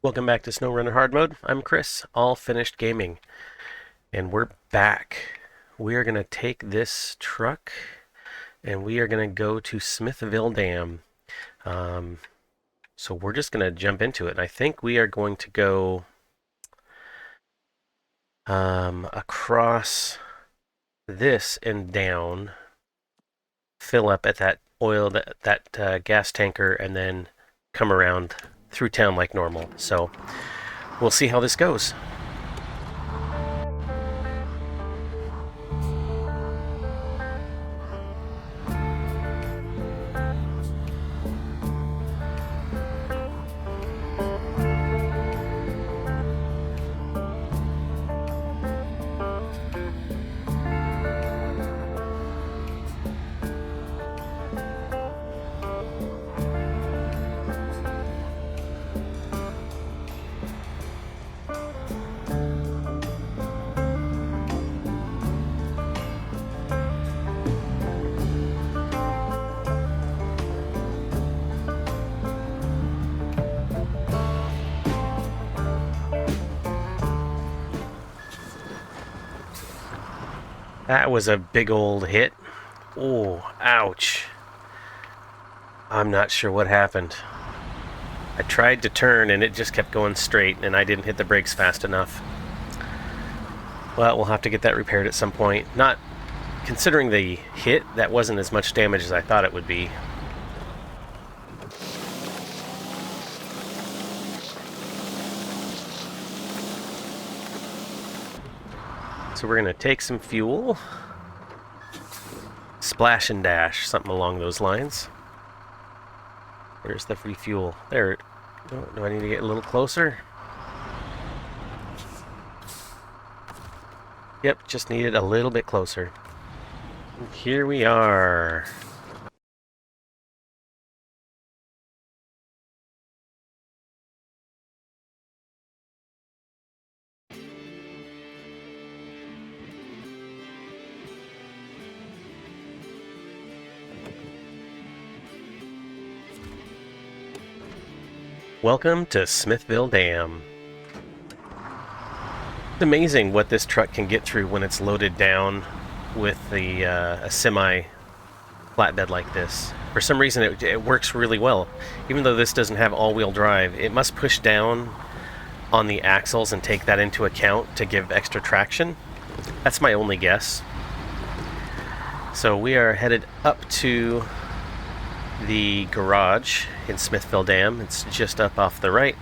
Welcome back to SnowRunner Hard Mode. I'm Chris, all finished gaming, and we're back. We are going to take this truck and we are going to go to Smithville Dam. Um, so we're just going to jump into it. And I think we are going to go across this and down, fill up at that oil, that gas tanker, and then come around through town like normal. So we'll see how this goes. That was a big old hit. Oh, ouch. I'm not sure what happened. I tried to turn and it just kept going straight and I didn't hit the brakes fast enough. Well, we'll have to get that repaired at some point. Not considering the hit, that wasn't as much damage as I thought it would be. So we're going to take some fuel. Splash and dash, something along those lines. There's the free fuel. There. Oh, do I need to get a little closer? Yep, just needed a little bit closer. And here we are. Welcome to Smithville Dam. It's amazing what this truck can get through when it's loaded down with a semi flatbed like this. For some reason it works really well. Even though this doesn't have all-wheel drive, it must push down on the axles and take that into account to give extra traction. That's my only guess. So we are headed up to the garage in Smithville Dam. It's just up off the right.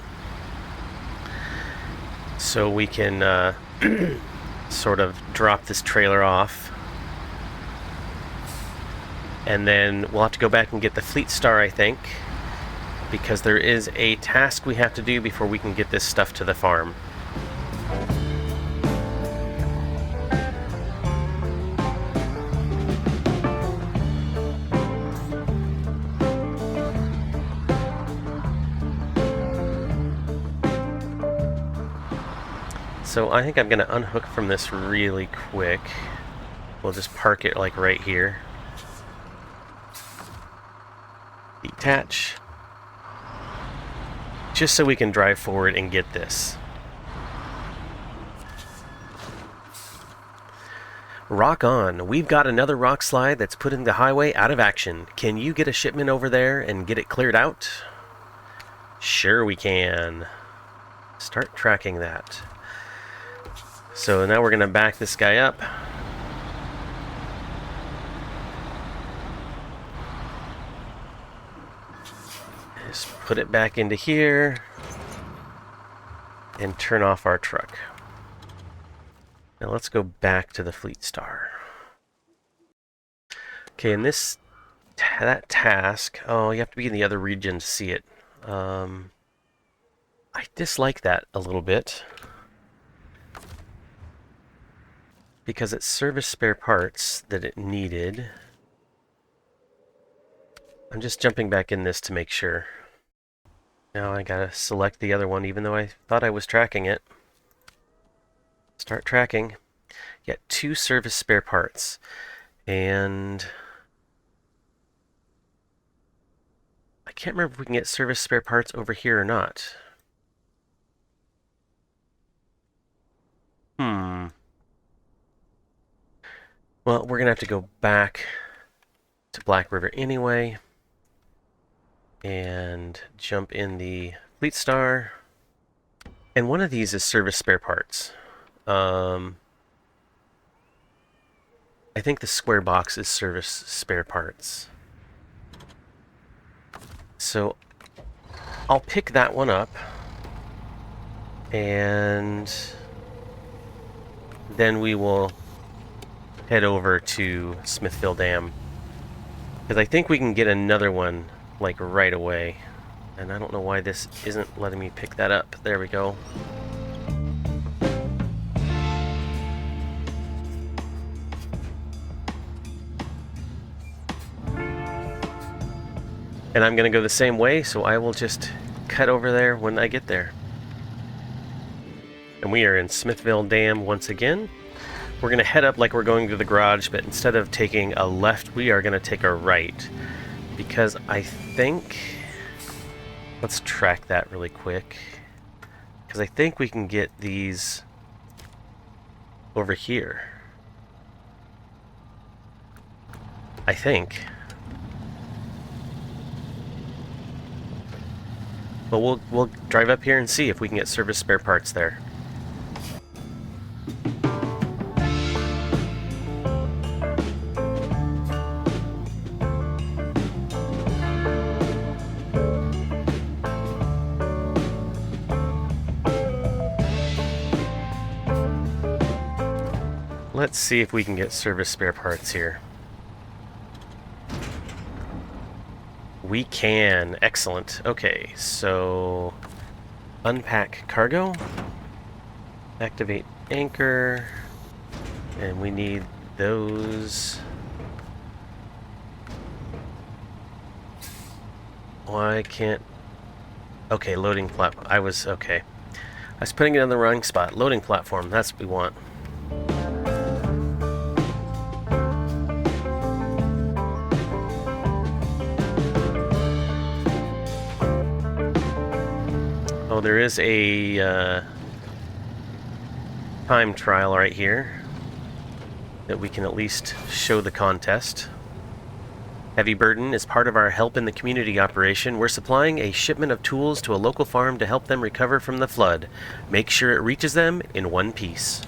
So we can sort of drop this trailer off. And then we'll have to go back and get the Fleet Star, I think, because there is a task we have to do before we can get this stuff to the farm. So I think I'm going to unhook from this really quick. We'll just park it like right here. Detach. Just so we can drive forward and get this. Rock on. We've got another rock slide that's putting the highway out of action. Can you get a shipment over there and get it cleared out? Sure we can. Start tracking that. So now we're going to back this guy up. Just put it back into here and turn off our truck. Now let's go back to the Fleet Star. Okay, in that task, oh, you have to be in the other region to see it. I dislike that a little bit, because it's service spare parts that it needed. I'm just jumping back in this to make sure. Now I gotta select the other one, even though I thought I was tracking it. Start tracking. Get 2 service spare parts. And I can't remember if we can get service spare parts over here or not. Hmm. Well, we're gonna have to go back to Black River anyway and jump in the Fleet Star. And one of these is service spare parts. I think the square box is service spare parts. So I'll pick that one up, and then we will head over to Smithville Dam, because I think we can get another one like right away. And I don't know why this isn't letting me pick that up. There we go. And I'm going to go the same way, so I will just cut over there when I get there. And we are in Smithville Dam once again. We're going to head up like we're going to the garage, but instead of taking a left, we are going to take a right. Because I think... Let's track that really quick. Because I think we can get these over here. I think. But we'll drive up here and see if we can get service spare parts there. Let's see if we can get service spare parts here. We can. Excellent. Okay, so unpack cargo, activate anchor, and we need those. Why can't... Okay, loading platform. I was putting it on the wrong spot. Loading platform, that's what we want. Oh, there is a time trial right here that we can at least show the contest. Heavy Burden is part of our Help in the Community operation. We're supplying a shipment of tools to a local farm to help them recover from the flood. Make sure it reaches them in one piece.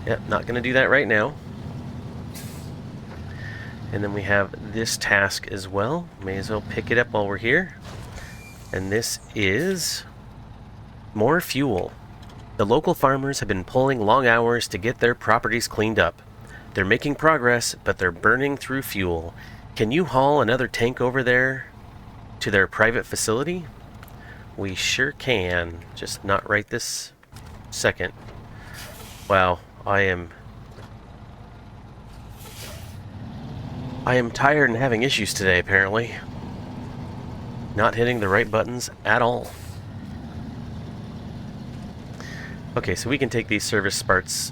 Yep, not going to do that right now. And then we have this task as well. May as well pick it up while we're here. And this is more fuel. The local farmers have been pulling long hours to get their properties cleaned up. They're making progress, but they're burning through fuel. Can you haul another tank over there to their private facility? We sure can, just not right this second. Wow, I am tired and having issues today, apparently. Not hitting the right buttons at all. Okay, so we can take these service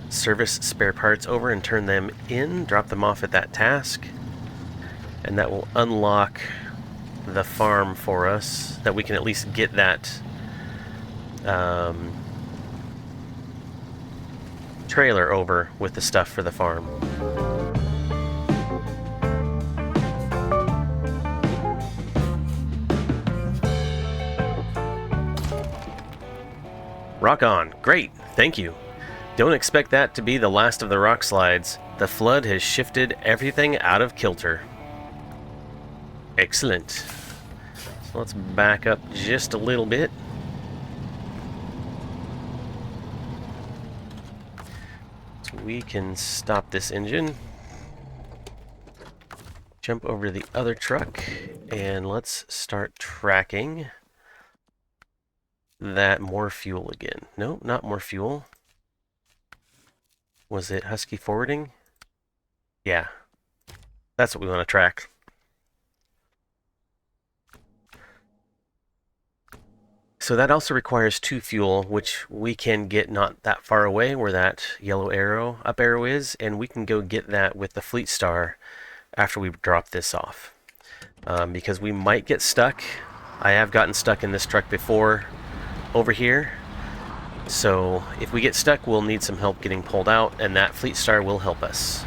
spare parts over and turn them in, drop them off at that task, and that will unlock the farm for us, that we can at least get that trailer over with the stuff for the farm. Rock on. Great. Thank you. Don't expect that to be the last of the rock slides. The flood has shifted everything out of kilter. Excellent. So let's back up just a little bit. So we can stop this engine. Jump over to the other truck and let's start tracking that more fuel again. No, not more fuel. Was it Husky forwarding? Yeah. That's what we want to track. So that also requires 2 fuel, which we can get not that far away where that yellow arrow, up arrow is, and we can go get that with the Fleet Star after we drop this off. Because we might get stuck. I have gotten stuck in this truck before over here, So if we get stuck, we'll need some help getting pulled out, and that Fleet Star will help us.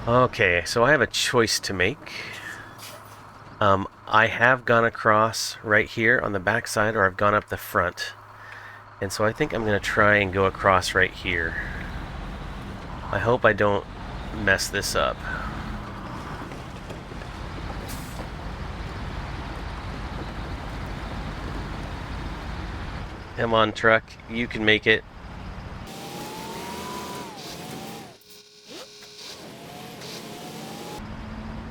Okay, so I have a choice to make. I have gone across right here on the back side, or I've gone up the front. And so I think I'm going to try and go across right here. I hope I don't mess this up. Come on, truck. You can make it.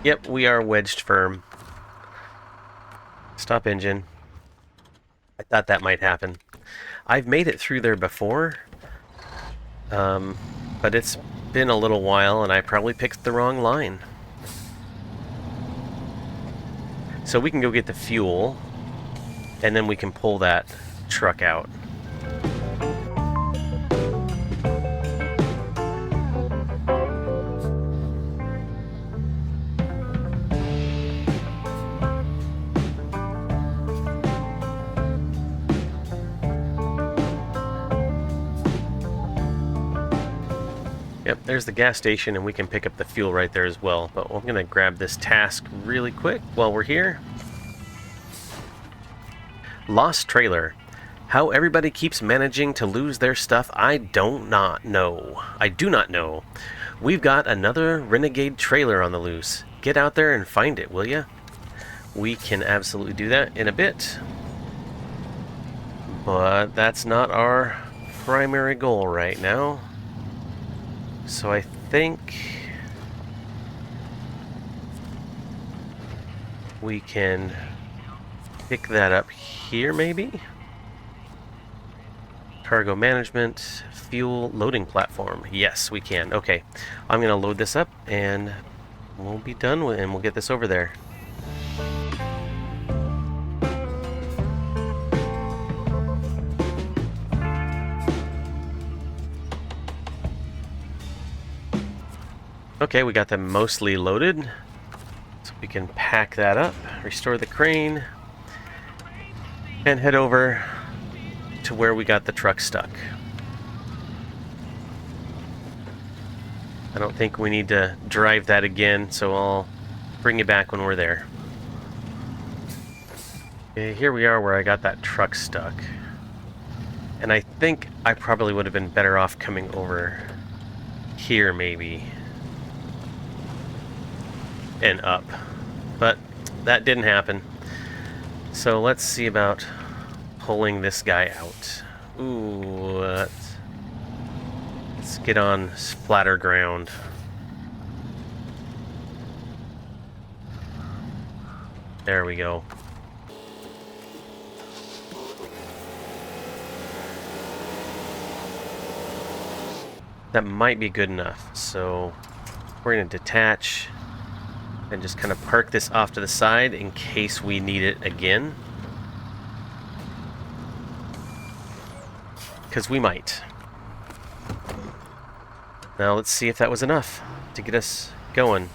Yep, we are wedged firm. Stop engine. I thought that might happen. I've made it through there before, but it's been a little while and I probably picked the wrong line. So we can go get the fuel, and then we can pull that truck out. Yep, there's the gas station, and we can pick up the fuel right there as well. But I'm going to grab this task really quick while we're here. Lost trailer. How everybody keeps managing to lose their stuff, I do not know. We've got another renegade trailer on the loose. Get out there and find it, will ya? We can absolutely do that in a bit. But that's not our primary goal right now. So I think we can pick that up here, maybe? Cargo management, fuel loading platform. Yes, we can. Okay, I'm going to load this up and we'll be done with it, and we'll get this over there. Okay, we got them mostly loaded, so we can pack that up, restore the crane, and head over to where we got the truck stuck. I don't think we need to drive that again, so I'll bring you back when we're there. Okay, here we are where I got that truck stuck. And I think I probably would have been better off coming over here, maybe. And up. But that didn't happen. So let's see about pulling this guy out. Ooh, let's get on flatter ground. There we go. That might be good enough. So we're going to detach and just kind of park this off to the side in case we need it again. Because we might. Now let's see if that was enough to get us going.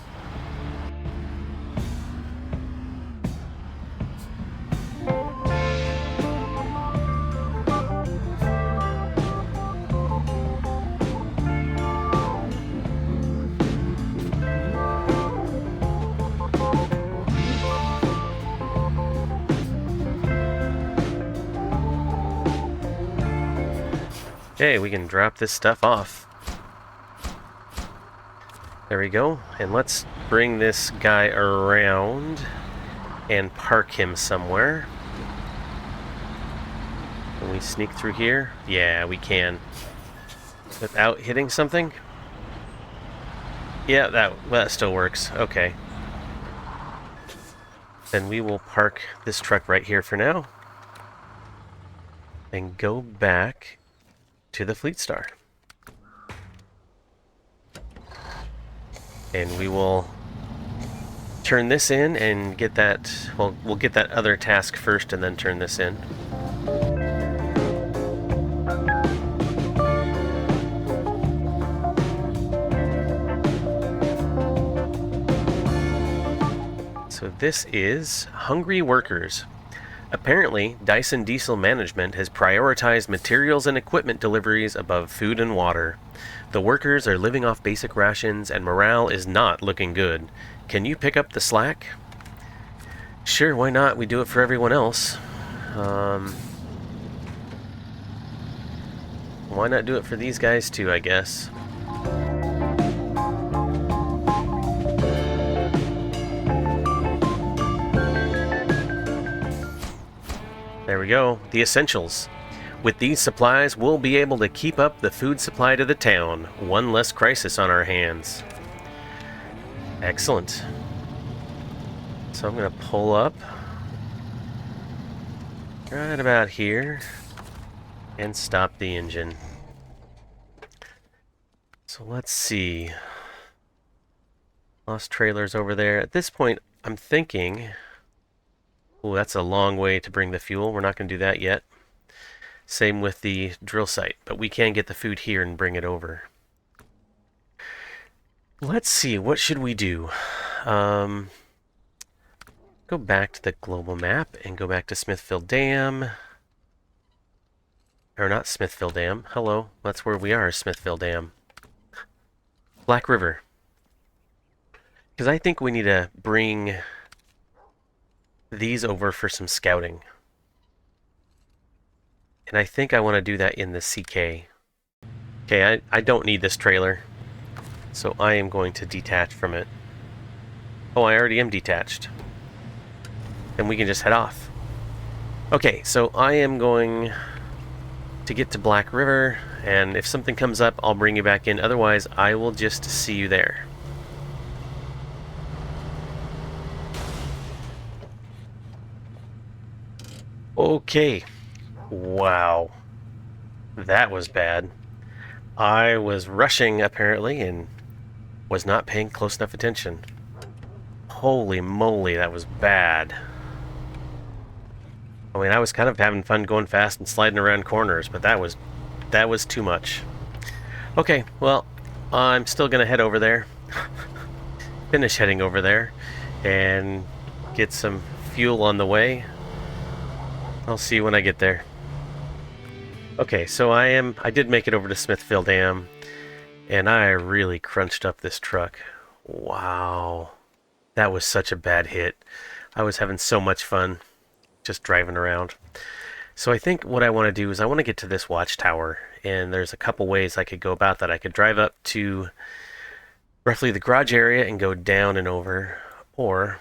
Okay, we can drop this stuff off. There we go. And let's bring this guy around and park him somewhere. Can we sneak through here? Yeah, we can. Without hitting something? Yeah, that still works. Okay. Then we will park this truck right here for now. And go back to the Fleet Star. And we will turn this in and get that, well, we'll get that other task first and then turn this in. So this is Hungry Workers. Apparently, Dyson Diesel management has prioritized materials and equipment deliveries above food and water. The workers are living off basic rations and morale is not looking good. Can you pick up the slack? Sure, why not? We do it for everyone else. Why not do it for these guys too, I guess? There we go. The essentials. With these supplies, we'll be able to keep up the food supply to the town. One less crisis on our hands. Excellent. So I'm going to pull up right about here and stop the engine. So let's see. Lost trailers over there. At this point, I'm thinking... Oh, that's a long way to bring the fuel. We're not going to do that yet. Same with the drill site, but we can get the food here and bring it over. Let's see, what should we do? Go back to the global map and go back to Smithville Dam. Or not Smithville Dam. Hello, that's where we are, Smithville Dam. Black River. Because I think we need to bring these over for some scouting. And I think I want to do that in the CK. Okay, I don't need this trailer. So I am going to detach from it. Oh, I already am detached. Then we can just head off. Okay, so I am going to get to Black River, and if something comes up, I'll bring you back in. Otherwise, I will just see you there. Okay. Wow. That was bad. I was rushing, apparently, and was not paying close enough attention. Holy moly, that was bad. I mean, I was kind of having fun going fast and sliding around corners, but that was too much. Okay, well, I'm still going to head over there. Finish heading over there and get some fuel on the way. I'll see you when I get there. Okay, so I did make it over to Smithville Dam, and I really crunched up this truck. Wow. That was such a bad hit. I was having so much fun just driving around. So I think what I want to do is I want to get to this Watchtower, and there's a couple ways I could go about that. I could drive up to roughly the garage area and go down and over, or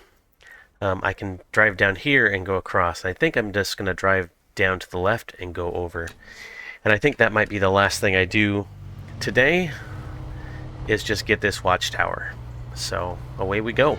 I can drive down here and go across. I think I'm just going to drive down to the left and go over. And I think that might be the last thing I do today, is just get this Watchtower. So away we go.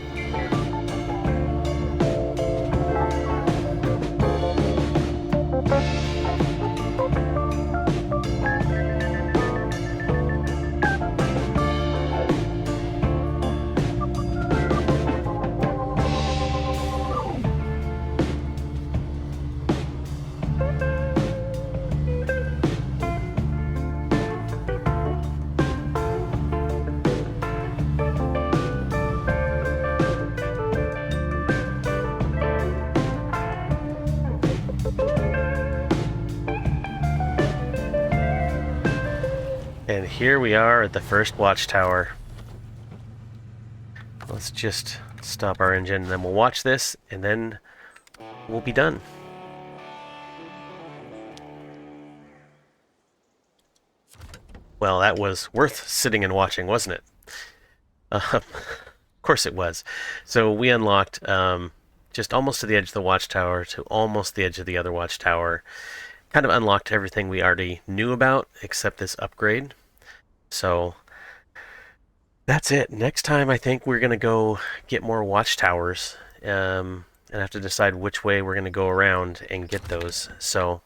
And here we are at the first Watchtower. Let's just stop our engine and then we'll watch this and then we'll be done. Well, that was worth sitting and watching, wasn't it? Of course it was. So we unlocked just almost to the edge of the Watchtower to almost the edge of the other Watchtower. Kind of unlocked everything we already knew about except this upgrade. So that's it. Next time I think we're going to go get more Watchtowers and have to decide which way we're going to go around and get those. So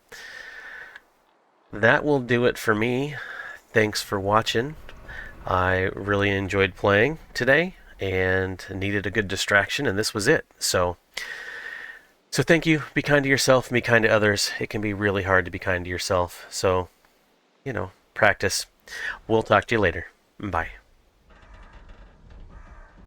that will do it for me. Thanks for watching. I really enjoyed playing today and needed a good distraction, and this was it. So thank you. Be kind to yourself, be kind to others. It can be really hard to be kind to yourself. So, practice. We'll talk to you later. Bye.